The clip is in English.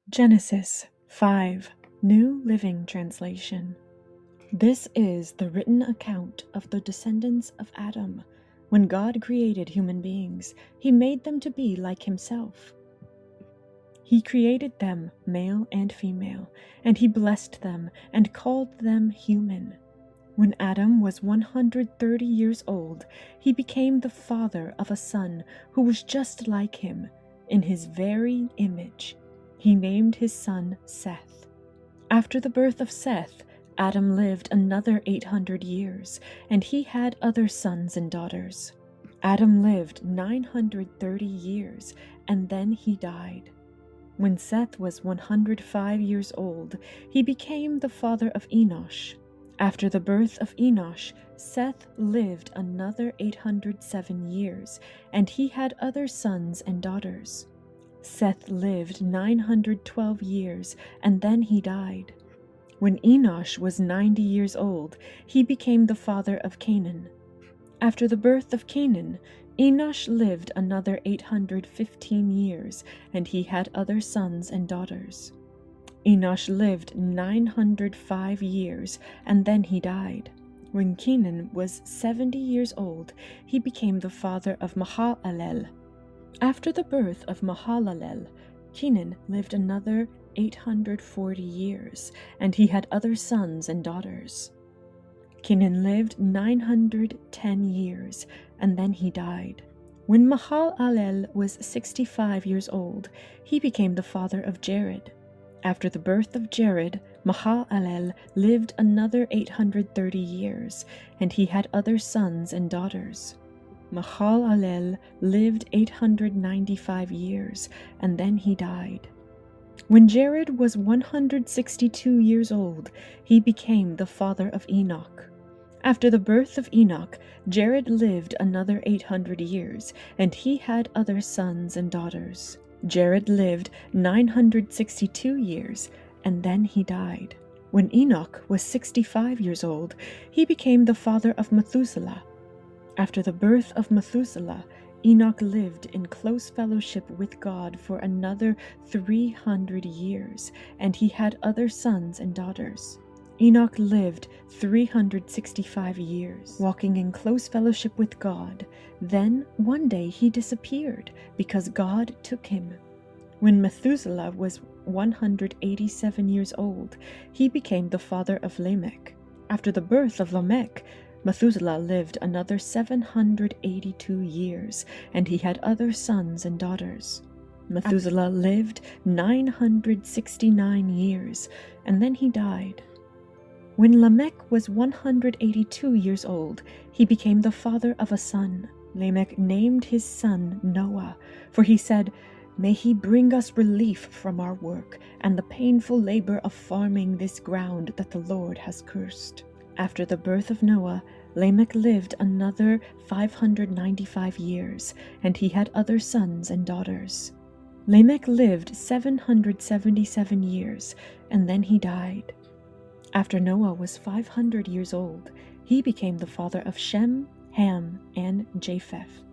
Genesis 5, New Living Translation. This is the written account of the descendants of Adam. When God created human beings, He made them to be like Himself. He created them, male and female, and He blessed them and called them human. When Adam was 130 years old, he became the father of a son who was just like him, in his very image. He named his son Seth. After the birth of Seth, Adam lived another 800 years, and he had other sons and daughters. Adam lived 930 years, and then he died. When Seth was 105 years old, he became the father of Enosh. After the birth of Enosh, Seth lived another 807 years, and he had other sons and daughters. Seth lived 912 years, and then he died. When Enosh was 90 years old, he became the father of Canaan. After the birth of Canaan, Enosh lived another 815 years, and he had other sons and daughters. Enosh lived 905 years, and then he died. When Canaan was 70 years old, he became the father of Mahalalel. After the birth of Mahalalel, Canaan lived another 840 years, and he had other sons and daughters. Canaan lived 910 years, and then he died. When Mahalalel was 65 years old, he became the father of Jared. After the birth of Jared, Mahalalel lived another 830 years, and he had other sons and daughters. Mahalalel lived 895 years, and then he died. When Jared was 162 years old, he became the father of Enoch. After the birth of Enoch, Jared lived another 800 years, and he had other sons and daughters. Jared lived 962 years, and then he died. When Enoch was 65 years old, he became the father of Methuselah. After the birth of Methuselah, Enoch lived in close fellowship with God for another 300 years, and he had other sons and daughters. Enoch lived 365 years, walking in close fellowship with God. Then, one day he disappeared, because God took him. When Methuselah was 187 years old, he became the father of Lamech. After the birth of Lamech, Methuselah lived another 782 years, and he had other sons and daughters. Methuselah lived 969 years, and then he died. When Lamech was 182 years old, he became the father of a son. Lamech named his son Noah, for he said, "May he bring us relief from our work and the painful labor of farming this ground that the Lord has cursed." After the birth of Noah, Lamech lived another 595 years, and he had other sons and daughters. Lamech lived 777 years, and then he died. After Noah was 500 years old, he became the father of Shem, Ham, and Japheth.